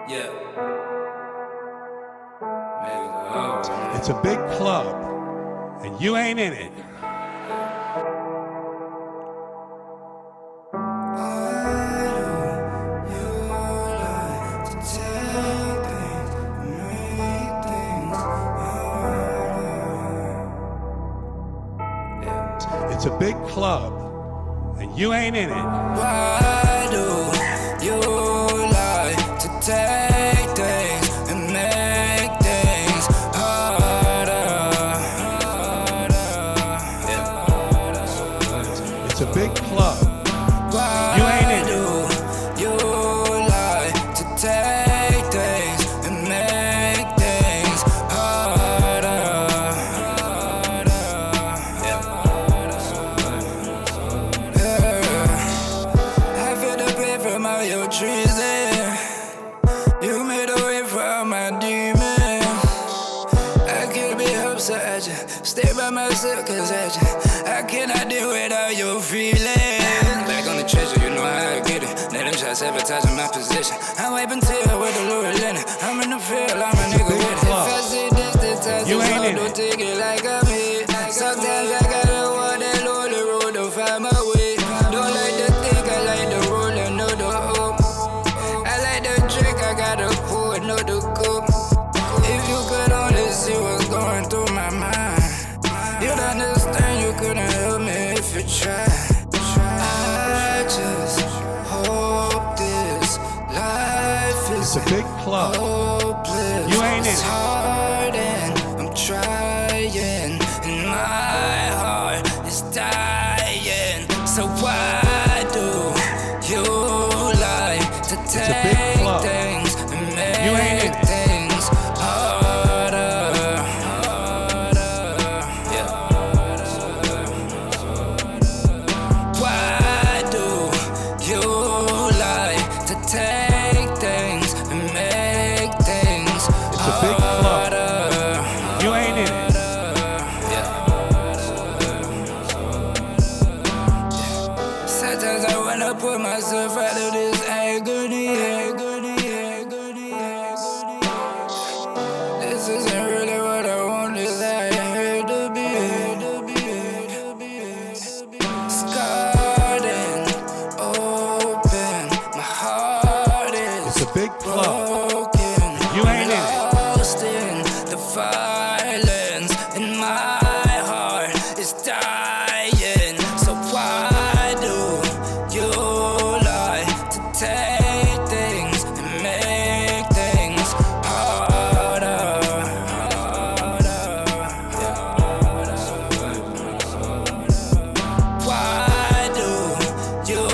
Yeah. It's a big club, and you ain't in it. It's a big club, and you ain't in it. Why do you like to take things and make things harder? It's a big club. Why You ain't in it. do you like to take things and make things harder? I feel the pain from all your treason. You made a way from my demons. I can't be upset at you. Stay by myself, cause at you I cannot deal with all your feelings. Back on the treasure, you know how I get it. Let them try sabotaging my position. I'm wiping tears with the Louis Linen. I'm in the field, I'm a nigga with it. If I see this, then touch You it, ain't so in don't it. take it like I'm hit. Sometimes I gotta walk that lonely road to find my way. Don't like the think, I like the roll and know the hope. I like the drink, I gotta pour it, know the cup. If you could only see what's going through my mind, you'd understand you couldn't help me if you tried. I just hope this life is It's a big club. hopeless. You ain't in It's it. hard and I'm trying, and my heart is dying. So why do you like to a big take club. things and You ain't in make it. things harder? Yeah. Why do you like to take things and make things It's a big club. harder? You ain't in it. Sometimes I wanna put myself out of this agony. This isn't really what I want, this I had to be. Scarred and open, my heart It's is a big club. broken. You ain't in it. Lost in the violence, and my heart is dying. So why do you like to take things and make things harder? Why do you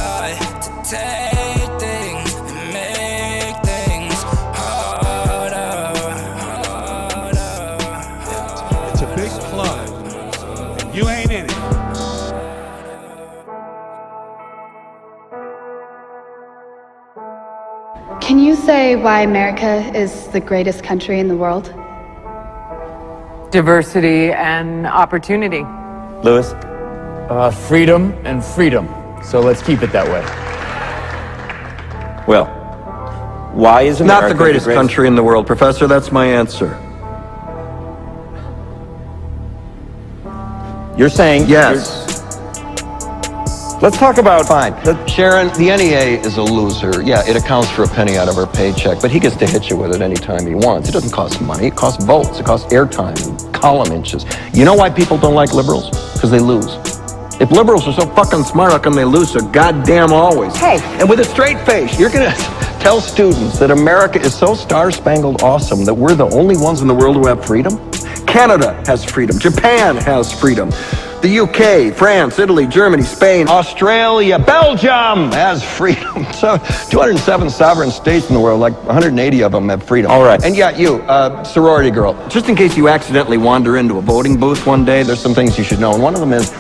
like to take things and make things harder? It's a big club, and you ain't in it. Can you say why America is the greatest country in the world? Diversity and opportunity. Lewis? Freedom and freedom. So let's keep it that way. Well, why is America Not the greatest country in the world, Professor. That's my answer. You're saying... Yes. Let's talk about... Fine. Sharon, the NEA is a loser. Yeah, it accounts for a penny out of our paycheck, but he gets to hit you with it anytime he wants. It doesn't cost money. It costs votes. It costs airtime, column inches. You know why people don't like liberals? Because they lose. If liberals are so fucking smart, how come they lose so goddamn always? Hey. And with a straight face, you're gonna tell students that America is so star-spangled awesome that we're the only ones in the world who have freedom? Canada has freedom. Japan has freedom. The UK, France, Italy, Germany, Spain, Australia, Belgium has freedom. So 207 sovereign states in the world, like 180 of them have freedom. All right. And yeah, you, sorority girl, just in case you accidentally wander into a voting booth one day, there's some things you should know. And one of them is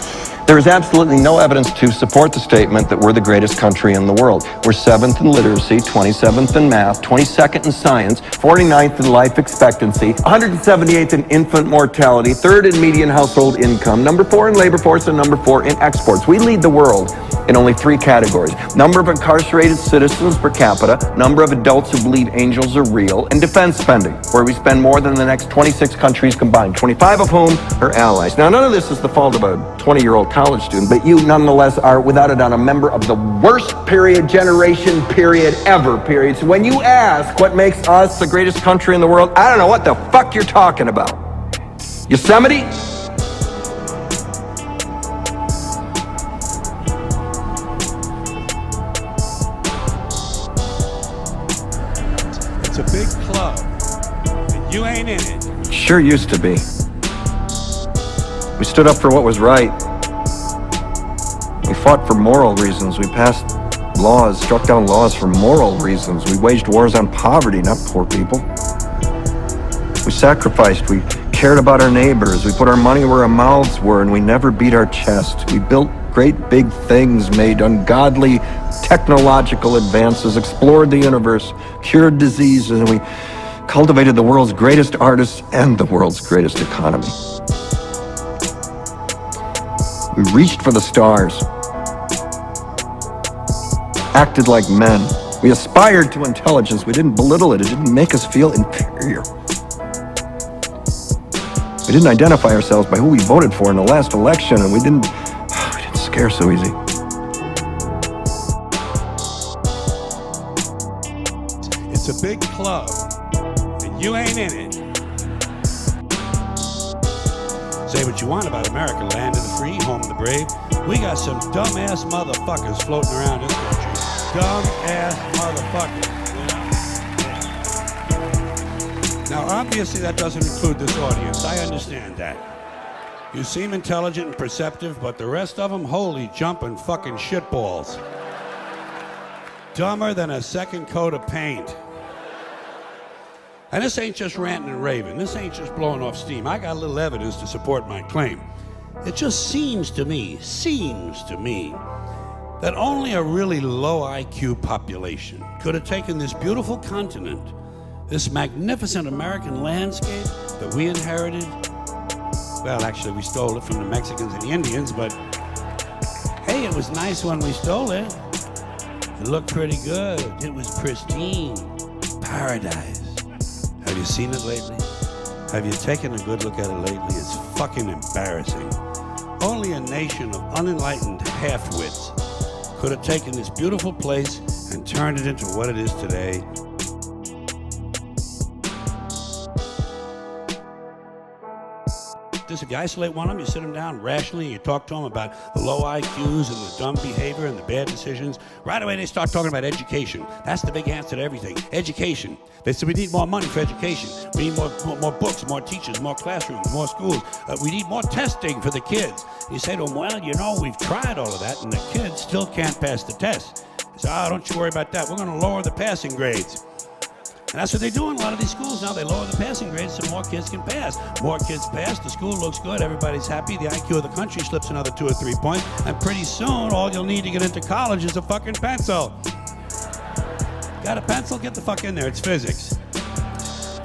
There is absolutely no evidence to support the statement that we're the greatest country in the world. We're 7th in literacy, 27th in math, 22nd in science, 49th in life expectancy, 178th in infant mortality, 3rd in median household income, number 4 in labor force, and number 4 in exports. We lead the world in only 3 categories: number of incarcerated citizens per capita, number of adults who believe angels are real, and defense spending, where we spend more than the next 26 countries combined, 25 of whom are allies. Now, none of this is the fault of a 20-year-old college student, but you nonetheless are, without a doubt, a member of the worst generation ever. So when you ask what makes us the greatest country in the world, I don't know what the fuck you're talking about. Yosemite? It's a big club, and you ain't in it. Sure used to be. We stood up for what was right. We fought for moral reasons. We passed laws, struck down laws for moral reasons. We waged wars on poverty, not poor people. We sacrificed. We cared about our neighbors. We put our money where our mouths were, and we never beat our chest. We built great big things, made ungodly technological advances, explored the universe, cured diseases, and we cultivated the world's greatest artists and the world's greatest economy. We reached for the stars, acted like men. We aspired to intelligence. We didn't belittle it. It didn't make us feel inferior. We didn't identify ourselves by who we voted for in the last election, and we didn't scare so easy. It's a big club, and you ain't in it. Say what you want about America, land of the free, home of the brave. We got some dumbass motherfuckers floating around this country. Dumbass motherfuckers. Now, obviously, that doesn't include this audience. I understand that. You seem intelligent and perceptive, but the rest of them, holy jumping fucking shitballs. Dumber than a second coat of paint. And this ain't just ranting and raving. This ain't just blowing off steam. I got a little evidence to support my claim. It just seems to me that only a really low IQ population could have taken this beautiful continent, this magnificent American landscape that we inherited. Well, actually, we stole it from the Mexicans and the Indians, but hey, it was nice when we stole it. It looked pretty good. It was pristine. Paradise. Have you seen it lately? Have you taken a good look at it lately? It's fucking embarrassing. Only a nation of unenlightened half-wits could have taken this beautiful place and turned it into what it is today. If you isolate one of them, you sit them down rationally, you talk to them about the low IQs and the dumb behavior and the bad decisions. Right away, they start talking about education. That's the big answer to everything. Education. They say we need more money for education. We need more books, more teachers, more classrooms, more schools. We need more testing for the kids. You say to them, well, you know, we've tried all of that, and the kids still can't pass the test. They say, oh, don't you worry about that. We're going to lower the passing grades. And that's what they do in a lot of these schools now. They lower the passing grades so more kids can pass. More kids pass, the school looks good, everybody's happy, the IQ of the country slips another 2 or 3 points, and pretty soon all you'll need to get into college is a fucking pencil. Got a pencil? Get the fuck in there, it's physics.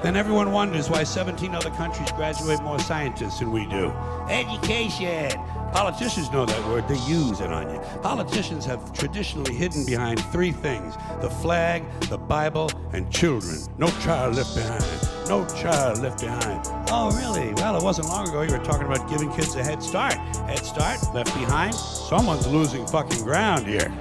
Then everyone wonders why 17 other countries graduate more scientists than we do. Education. Politicians know that word, they use it on you. Politicians have traditionally hidden behind 3 things: the flag, the Bible, and children. No child left behind. No child left behind. Oh, really? Well, it wasn't long ago you were talking about giving kids a head start. Head start, left behind? Someone's losing fucking ground here.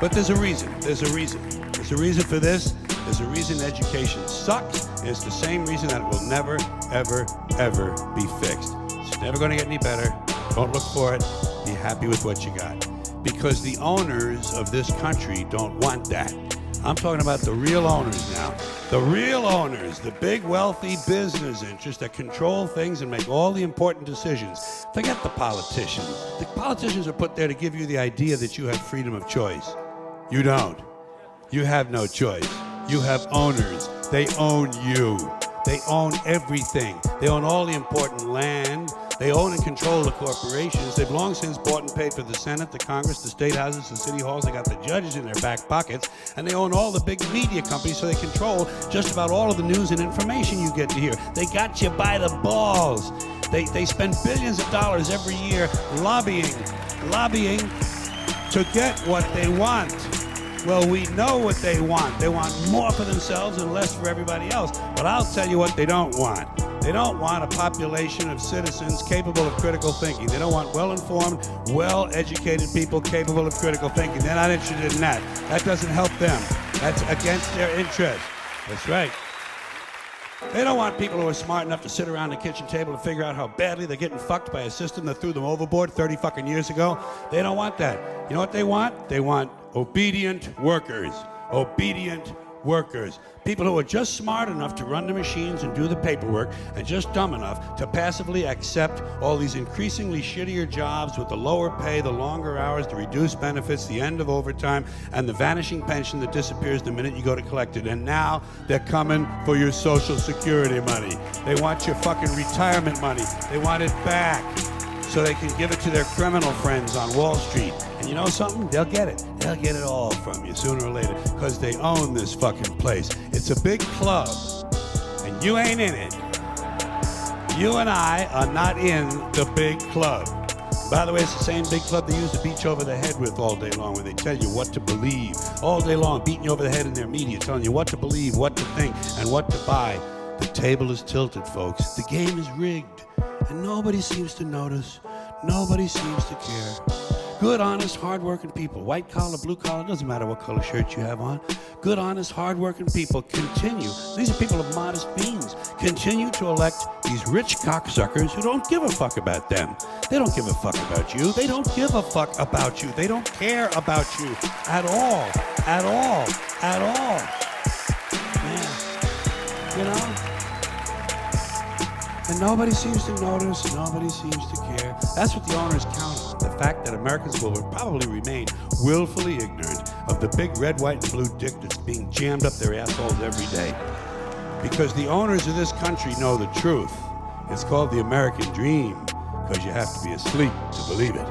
But there's a reason. There's a reason. There's a reason for this. There's a reason education sucks, and it's the same reason that it will never, ever, ever be fixed. It's never going to get any better. Don't look for it. Be happy with what you got. Because the owners of this country don't want that. I'm talking about the real owners now. The real owners, the big wealthy business interests that control things and make all the important decisions. Forget the politicians. The politicians are put there to give you the idea that you have freedom of choice. You don't. You have no choice. You have owners. They own you. They own everything. They own all the important land. They own and control the corporations. They've long since bought and paid for the Senate, the Congress, the state houses, the city halls. They got the judges in their back pockets, and they own all the big media companies, so they control just about all of the news and information you get to hear. They got you by the balls. They spend billions of dollars every year lobbying to get what they want. Well, we know what they want. They want more for themselves and less for everybody else. But I'll tell you what they don't want. They don't want a population of citizens capable of critical thinking. They don't want well-informed, well-educated people capable of critical thinking. They're not interested in that. That doesn't help them. That's against their interest. That's right. They don't want people who are smart enough to sit around the kitchen table and figure out how badly they're getting fucked by a system that threw them overboard 30 fucking years ago. They don't want that. You know what they want? They want obedient workers. Obedient workers. People who are just smart enough to run the machines and do the paperwork, and just dumb enough to passively accept all these increasingly shittier jobs with the lower pay, the longer hours, the reduced benefits, the end of overtime, and the vanishing pension that disappears the minute you go to collect it. And now they're coming for your Social Security money. They want your fucking retirement money. They want it back so they can give it to their criminal friends on Wall Street. And you know something? They'll get it. They'll get it all from you sooner or later, because they own this fucking place. It's a big club, and you ain't in it. You and I are not in the big club. By the way, it's the same big club they use to beat you over the head with all day long, when they tell you what to believe. All day long, beating you over the head in their media, telling you what to believe, what to think, and what to buy. The table is tilted, folks. The game is rigged, and nobody seems to notice. Nobody seems to care. Good, honest, hard-working people, white collar, blue collar, doesn't matter what color shirt you have on. Good, honest, hard-working people continue. These are people of modest means. Continue to elect these rich cocksuckers who don't give a fuck about them. They don't give a fuck about you. They don't give a fuck about you. They don't care about you at all. At all. At all. Yeah. You know? And nobody seems to notice, nobody seems to care. That's what the owners count on, the fact that Americans will probably remain willfully ignorant of the big red, white, and blue dick that's being jammed up their assholes every day. Because the owners of this country know the truth. It's called the American dream, because you have to be asleep to believe it.